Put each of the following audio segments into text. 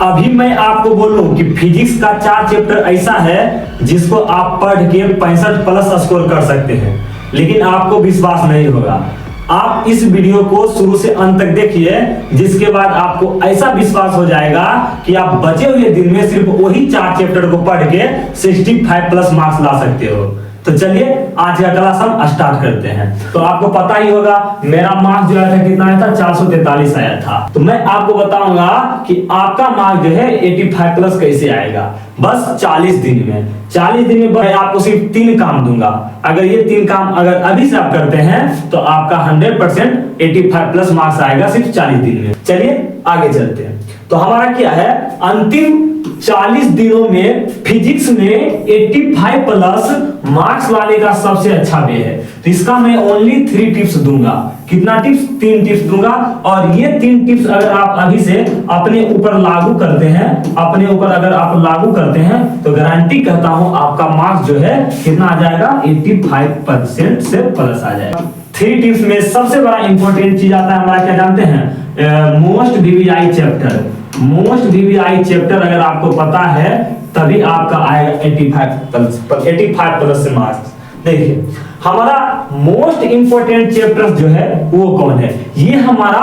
अभी मैं आपको बोलूं कि फिजिक्स का 4 चैप्टर ऐसा है जिसको आप पढ़ के 65 प्लस स्कोर कर सकते हैं, लेकिन आपको विश्वास नहीं होगा। आप इस वीडियो को शुरू से अंत तक देखिए, जिसके बाद आपको ऐसा विश्वास हो जाएगा कि आप बचे हुए दिन में सिर्फ वही 4 चैप्टर को पढ़ के 65 प्लस मार्क्स ला सकते हो। तो चलिए आज का क्लास हम स्टार्ट करते हैं। तो आपको पता ही होगा मेरा मार्क्स जो आया था कितना आया था, 443 आया था। तो मैं आपको बताऊंगा कि आपका मार्क्स जो है 85 प्लस कैसे आएगा। बस 40 दिन में 40 दिन में मैं आपको सिर्फ 3 काम दूंगा। अगर ये 3 काम अगर अभी से आप करते हैं तो आपका 100% 85 प्लस मार्क्स आएगा सिर्फ 40 दिन में। चलिए आगे चलते हैं। तो हमारा क्या है, अंतिम 40 दिनों में फिजिक्स में 85 प्लस मार्क्स लाने का सबसे अच्छा वे है। तो इसका मैं ओनली 3 टिप्स दूंगा। कितना टिप्स? 3 टिप्स दूंगा। और ये 3 टिप्स अगर आप अभी से अपने ऊपर लागू करते हैं, अपने ऊपर अगर आप लागू करते हैं तो गारंटी कहता हूं आपका मार्क्स जो है कितना आ जाएगा, 85% से प्लस आ जाएगा। 3 टिप्स में सबसे बड़ा इंपॉर्टेंट चीज आता है हमारा, क्या जानते हैं, most VVI chapter. Most VVI chapter अगर आपको पता है तभी आपका आएगा 85 प्लस से मार्क्स। देखिए हमारा मोस्ट इंपोर्टेंट चैप्टर जो है वो कौन है, ये हमारा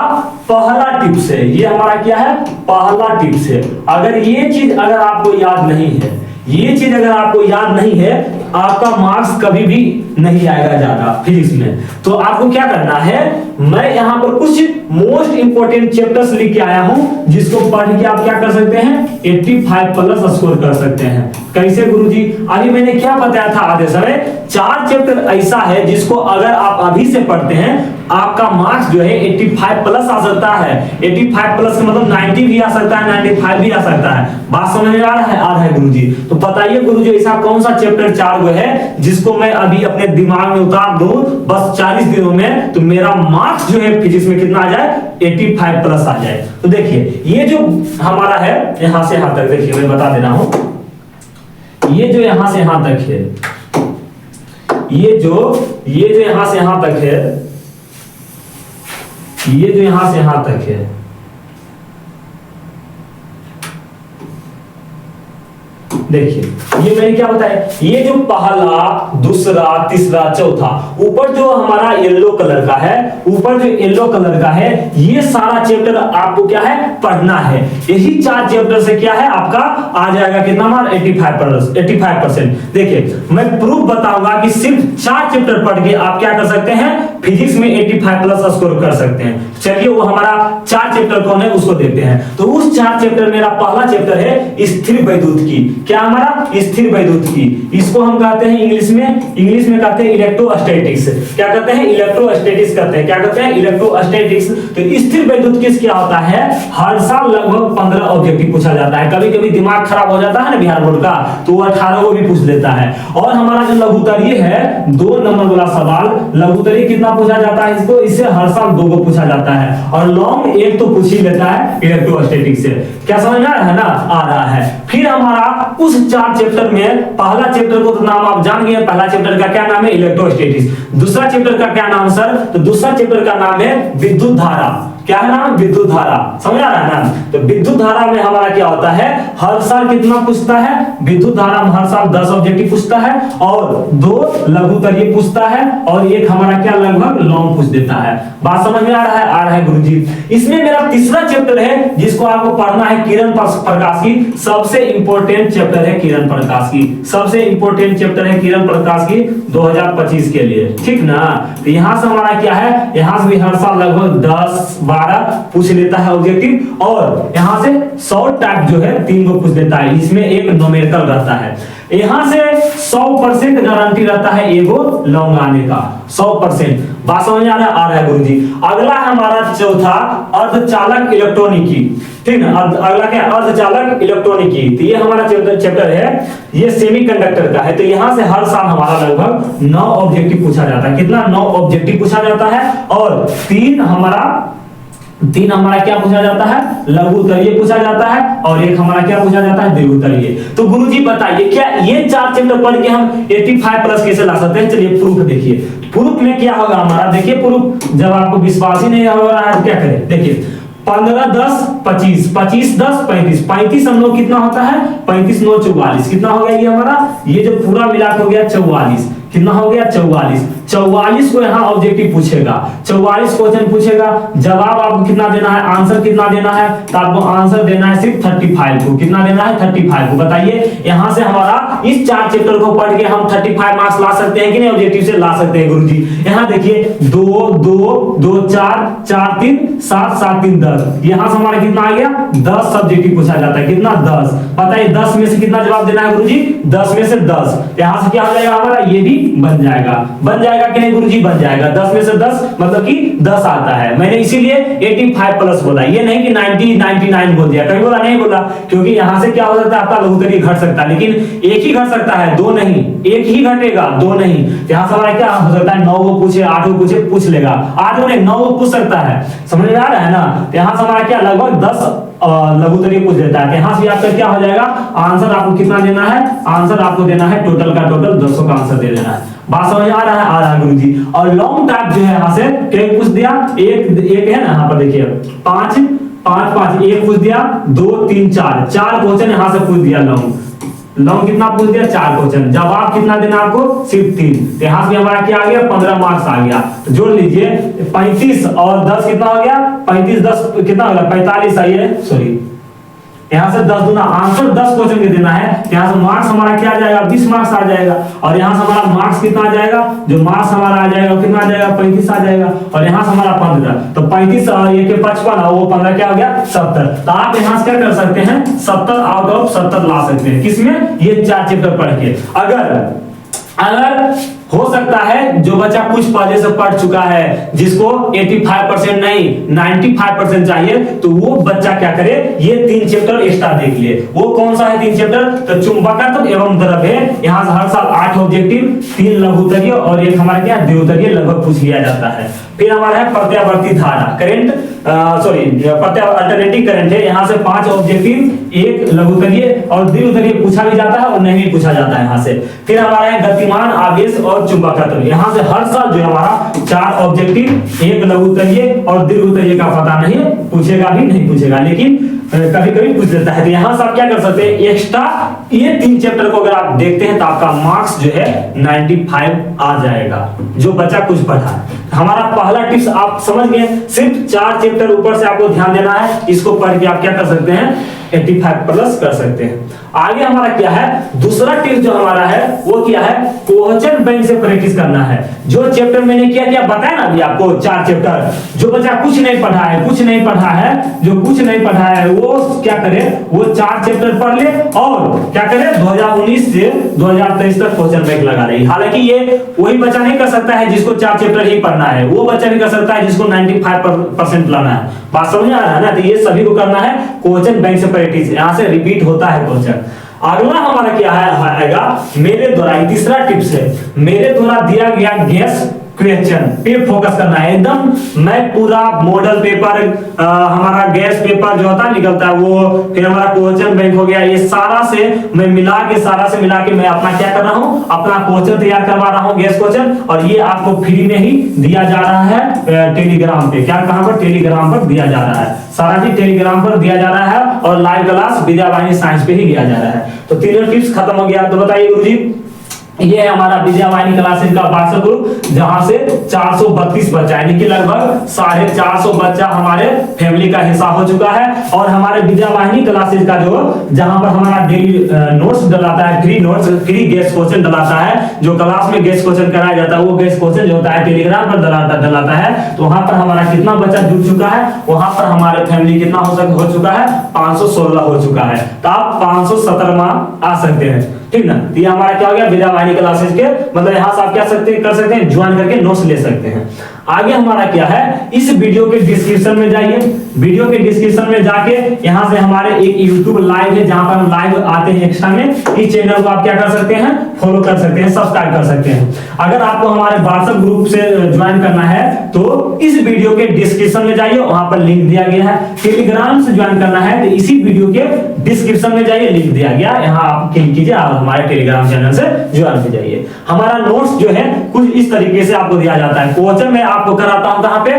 पहला टिप्स है। ये हमारा क्या है, पहला टिप्स है। अगर ये चीज अगर आपको याद नहीं है, ये चीज अगर आपको याद नहीं है, आपका मार्क्स कभी भी नहीं आएगा ज्यादा फिजिक्स में। तो आपको क्या करना है, मैं यहां पर कुछ मोस्ट इंपोर्टेंट चैप्टर्स लिख के आया हूं जिसको पढ़ के आप क्या कर सकते हैं, 85 प्लस स्कोर कर सकते हैं। कैसे गुरुजी? अभी मैंने क्या बताया था आधे समय, 4 चैप्टर ऐसा है जिसको अगर आप अभी से पढ़ते हैं आपका मार्क्स जो है 85 प्लस आ सकता है। 85 प्लस का मतलब 90 भी आ सकता है, 95 भी आ सकता है। बात समझ में आ रहा है? आ रहा है गुरुजी? तो बताइए गुरुजी ऐसा कौन सा चैप्टर 4 है जिसको मैं अभी अपने दिमाग में उतार दूं बस 40 दिनों में, तो मेरा मार्क्स जो है फिजिक्स में कितना आ जाए, 85 प्लस आ जाए। तो देखिए ये जो हमारा है यहां से यहां तक, देखिए मैं बता दे रहा हूं, ये जो यहां से यहां तक है, ये जो यहां से यहां तक है, ये जो यहां से यहां तक है, देखिए ये मैंने क्या बताया, ये जो पहला, दूसरा, तीसरा, चौथा, ऊपर जो हमारा येलो कलर का है, ऊपर जो येलो कलर का है, ये सारा चैप्टर आपको क्या है, पढ़ना है। यही 4 चैप्टर से क्या है आपका आ जाएगा कितना मार्क्स, 85%। देखिए मैं प्रूफ बताऊंगा कि सिर्फ 4 चैप्टर पढ़ के आप क्या कर सकते हैं, फिजिक्स में 85 प्लस स्कोर कर सकते हैं। चलिए वो हमारा 4 चैप्टर कौन है उसको देखते हैं। तो उस 4 चैप्टर मेरा पहला चैप्टर है स्थिर वैद्युत की। क्या हमारा, स्थिर वैद्युत की। इसको हम कहते हैं इंग्लिश में कहते हैं इलेक्ट्रोस्टैटिक्स। क्या कहते हैं, इलेक्ट्रोस्टैटिक्स कहते हैं। क्या कहते हैं, इलेक्ट्रोस्टैटिक्स। तो स्थिर वैद्युत किस क्या होता है, हर साल लगभग 15 ऑब्जेक्टिव पूछा जाता है। कभी कभी दिमाग खराब हो जाता है ना बिहार बोर्ड का, तो 18 को भी पूछ लेता है। और हमारा जो लघुत्तरीय है 2 नंबर वाला सवाल, लघुत्तरीय कितना पूछा जाता है इसको, इससे हर साल 2 को पूछा जाता है। और लॉन्ग 1 तो पूछ ही लेता है इलेक्ट्रोस्टैटिक्स से। क्या समझ में आ रहा है ना, आ रहा है। फिर हमारा उस 4 चैप्टर में पहला चैप्टर को तो नाम आप जान गए, पहला चैप्टर का क्या नाम है, इलेक्ट्रोस्टैटिक्स। दूसरा चैप्टर का क्या नाम सर, तो दूसरा चैप्टर का नाम है विद्युत धारा। क्या है नाम, विद्युत धारा। समझ आ रहा है ना? तो विद्युत धारा में हमारा क्या होता है, हर साल कितना पूछता है, विद्युत धारा में हर साल 10 ऑब्जेक्टिव पूछता है और 2 लघुत्तरीय पूछता है और 1 हमारा क्या लगभग लॉन्ग पूछ देता है। बात समझ में आ रहा है? आ रहा है गुरुजी। इसमें मेरा तीसरा चैप्टर है जिसको आपको पढ़ना है, किरण प्रकाश की। सबसे इंपॉर्टेंट चैप्टर है किरण प्रकाश की, सबसे इंपॉर्टेंट चैप्टर है किरण प्रकाश की 2025 के लिए, ठीक ना? तो यहां से हमारा क्या है, यहां से भी हर साल लगभग 10-12 पूछ लेता है ऑब्जेक्टिव और यहां से 100 टाइप जो है 3 को पूछ देता है। इसमें एक न्यूमेरिकल रहता है। यहां से 100% गारंटी रहता है एगो लॉन्ग आने का, 100%। बात समझ आ रहा है गुरुजी? अगला हमारा चौथा अर्धचालक इलेक्ट्रॉनिकी, ठीक ना? अगला क्या, अर्धचालक इलेक्ट्रॉनिकी। तो ये हमारा चैप्टर है, ये सेमीकंडक्टर का है। तो यहां से हर साल हमारा लगभग 9 ऑब्जेक्टिव पूछा जाता है। कितना, 9 ऑब्जेक्टिव पूछा जाता है और 3 हमारा क्या पूछा जाता है, लघुत्तरीय पूछा जाता है और 1 हमारा क्या पूछा जाता है, दीर्घोत्तरीय। तो गुरुजी बताइए क्या ये 4 चैप्टर पढ़ के हम 85 प्लस कैसे ला सकते हैं? चलिए प्रूफ देखिए। प्रूफ में क्या होगा हमारा, देखिए प्रूफ, जब आपको विश्वास ही नहीं हो रहा है क्या करें, देखिए 15 10 25, 25 10 35, 35 हम लोग कितना होता है 35 9 44, कितना हो गया ये हमारा, ये जो पूरा मिला हो गया 44, कितना हो गया 44। 44 को यहाँ ऑब्जेक्टिव पूछेगा, 44 क्वेश्चन पूछेगा, जवाब आपको कितना देना है, आंसर कितना देना है, तो आपको आंसर देना है सिर्फ 35 को, कितना देना है 35 को। बताइए यहाँ से हमारा इस 4 चैप्टर को पढ़ के हम 35 मार्क्स ला सकते हैं कि नहीं, ऑब्जेक्टिव से ला सकते हैं गुरुजी। यहाँ देखिए 2 2 2 4 4 3 7 7 3 10, यहाँ से हमारा कितना आ गया 10 सब्जेक्टिव पूछा जाता है, कितना 10। बताइए 10 में से कितना जवाब देना है गुरुजी, 10 में से 10, यहाँ से क्या हो जाएगा हमारा, ये भी बन जाएगा कि नहीं गुरुजी, बन जाएगा। 10 में से 10 मतलब कि 10 आता है। मैंने इसीलिए 85 प्लस बोला, ये नहीं कि 90 99 बोल दिया, कभी बोला नहीं बोला, क्योंकि यहाँ से क्या हो सकता है आपका लघुत्तरीय घट सकता है, लेकिन एक ही घट सकता है, दो नहीं, एक ही घटेगा, दो नहीं। यहाँ से हमारा क्या हो सकता है 9 को पूछे 8 को पूछे, पूछ लेगा, 8 को नहीं 9 को पूछ सकता है, समझ में आ रहा है ना। यहाँ से हमारा क्या लगभग 10 लघुत्तरीय पूछ देता है। यहाँ से आपका क्या हो जाएगा, आंसर आपको कितना देना है, आंसर आपको देना है टोटल का टोटल 200 का आंसर दे देना है। बात समझ आ रहा है, आ रहा है गुरुजी। और लॉन्ग टाइप जो है यहाँ से क्या पूछ दिया, एक है ना, यहाँ पर देखिए 5 5 5 1 पूछ दिया, 2 3 4 क्वेश्चन यहाँ से पूछ दिया। लॉन्ग कितना पूछ दिया, 4 क्वेश्चन, जवाब कितना देना आपको, सिर्फ 3। तो यहाँ से हमारा क्या आ गया 15 मार्क्स आ गया। तो जोड़ लीजिए 35 और 10 कितना हो गया, 35 10 कितना हो गया 45, सही है, सॉरी यहाँ से 10 दूना आंसर 10 क्वेश्चन के देना है, यहाँ से मार्क्स हमारा क्या आ जाएगा 20 मार्क्स आ जाएगा। और यहाँ से हमारा मार्क्स कितना आ जाएगा, जो मार्क्स हमारा आ जाएगा कितना आ जाएगा 35 आ जाएगा। और यहाँ से हमारा 15, तो 35 और ये के 55 और वो 15 क्या हो गया 70। तो आप यहाँ से क्या कर सकते हैं 70 आउट ऑफ 70 ला सकते हैं, किसमें, ये 4 चैप्टर पढ़ के। अगर हो सकता है जो बच्चा कुछ पहले से पढ़ चुका है, जिसको 85% नहीं 95% चाहिए, तो वो बच्चा क्या करे, ये 3 चैप्टर एक्स्ट्रा देख ले। वो कौन सा है 3 चैप्टर, तो चुंबकत्व एवं द्रव्य। यहाँ से हर साल 8 ऑब्जेक्टिव, 3 लघुत्तरीय और एक हमारा क्या द्विउत्तरीय लगभग पूछ लिया जाता है। फिर हमारा है प्रत्यावर्ती धारा करंट, अल्टरनेटिव करंट है, यहाँ से 5 ऑब्जेक्टिव, 1 लघुत्तरीय और द्विउत्तरीय पूछा भी जाता है और नहीं भी पूछा जाता है यहाँ से। फिर हमारा है गतिमान आवेश और चुंबकत्व, यहाँ से हर साल जो हमारा 4 ऑब्जेक्टिव, 1 लघुत्तरीय और द्विउत्तरीय का पता नहीं पूछेगा, भी नहीं पूछेगा, लेकिन कभी कभी पूछ लेता है। तो यहाँ से आप क्या कर सकते हैं एक्स्ट्रा ये 3 चैप्टर को अगर आप देखते हैं तो आपका मार्क्स जो है 95 आ जाएगा, जो बच्चा कुछ पढ़ा है। हमारा पहला टिप्स आप समझ गए, सिर्फ 4 चैप्टर ऊपर से आपको ध्यान देना है, इसको पढ़ के आप क्या कर सकते हैं 85 प्लस कर सकते हैं। आगे हमारा क्या है, दूसरा टिप्स जो हमारा है वो क्या है, क्वेश्चन बैंक से प्रैक्टिस करना है। जो चैप्टर मैंने क्या बताया ना अभी आपको 4 चैप्टर, जो बच्चा कुछ नहीं पढ़ा है, जो कुछ नहीं पढ़ा है वो क्या करे, वो 4 चैप्टर पढ़ ले और क्या करे 2019 से 2023 तक क्वेश्चन बैंक लगा रही। हालांकि ये वही बच्चा नहीं कर सकता है जिसको 4 चैप्टर ही पढ़ना है, वो बच्चा नहीं कर सकता है जिसको 95% लाना है। बात समझ आ रहा है ना, तो ये सभी को करना है क्वेश्चन बैंक से प्रैक्टिस, यहाँ से रिपीट होता है क्वेश्चन। अगला हमारा क्या है आएगा मेरे द्वारा, तीसरा टिप्स है मेरे द्वारा दिया गया गैस क्वेश्चन पे फोकस करना है एकदम। मैं पूरा मॉडल पेपर हमारा गैस पेपर जो होता है निकलता है वो, फिर हमारा क्वेश्चन बैंक हो गया, ये सारा से मैं मिला के मैं अपना क्या कर रहा हूँ, अपना क्वेश्चन तैयार करवा रहा हूँ गैस क्वेश्चन। और ये आपको फ्री में ही दिया जा रहा है टेलीग्राम पे, क्या कहां पर, टेलीग्राम पर दिया जा रहा है, सारा चीज टेलीग्राम पर दिया जा रहा है और लाइव क्लास विद्यावाहिनी साइंस पे ही दिया जा रहा है। तो 3 टिप्स खत्म हो गया। तो बताइए गुरुजी, ये है हमारा विद्यावाहिनी क्लासेस का व्हाट्सएप ग्रुप, जहां से 432 बच्चा यानी कि लगभग 450 बच्चा हमारे फैमिली का हिस्सा हो चुका है। और हमारे विद्यावाहिनी क्लासेस का जो जहां पर हमारा डेली नोट्स डलाता है, फ्री गेस्ट क्वेश्चन डलाता है, जो क्लास में गेस्ट क्वेश्चन कराया जाता है वो गेस्ट क्वेश्चन जो होता है टेलीग्राम पर डलाता है। तो वहां पर हमारा कितना बच्चा जुड़ चुका है, वहां पर हमारे फैमिली कितना हो चुका है 516 हो चुका है। तो आप 517वां आ सकते हैं, ठीक ना। तो ये हमारा क्या हो गया विद्यावाहिनी क्लासेस के, मतलब यहाँ से आप क्या कर सकते हैं ज्वाइन करके नोट्स ले सकते हैं। आगे हमारा क्या है, इस वीडियो के डिस्क्रिप्शन में जाइए, वीडियो के डिस्क्रिप्शन में जाके यहाँ से हमारे एक YouTube लाइव है जहां पर हम लाइव आते हैं एक्स्ट्रा में, इस चैनल को आप क्या कर सकते हैं फॉलो कर सकते हैं, सब्सक्राइब कर सकते हैं। अगर आपको हमारे व्हाट्सएप ग्रुप से ज्वाइन करना है तो इस वीडियो के डिस्क्रिप्शन में जाइए, वहां पर लिंक दिया गया है। टेलीग्राम से ज्वाइन करना है तो इसी वीडियो के डिस्क्रिप्शन में जाइए, लिंक दिया गया, यहाँ आप क्लिक कीजिए और हमारे टेलीग्राम चैनल से ज्वाइन हो जाइए। हमारा नोट्स जो है कुछ इस तरीके से आपको दिया जाता है, क्वेश्चन में आपको कराता हूं कहां पे,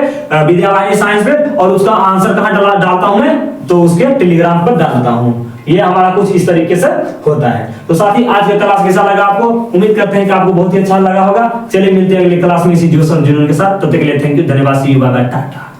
विद्यावाहिनी साइंस पे, और उसका आंसर कहां डालता हूं मैं, तो उसके टेलीग्राम पर डालता हूं। ये हमारा कुछ इस तरीके से होता है। तो साथी आज का क्लास कैसा लगा आपको, उम्मीद करते हैं कि आपको बहुत ही अच्छा लगा होगा। चलिए मिलते हैं अगली क्लास में इसी जोश और जुनून के साथ। तब तक के लिए थैंक यू, धन्यवाद, सी यू, बाय बाय, टाटा।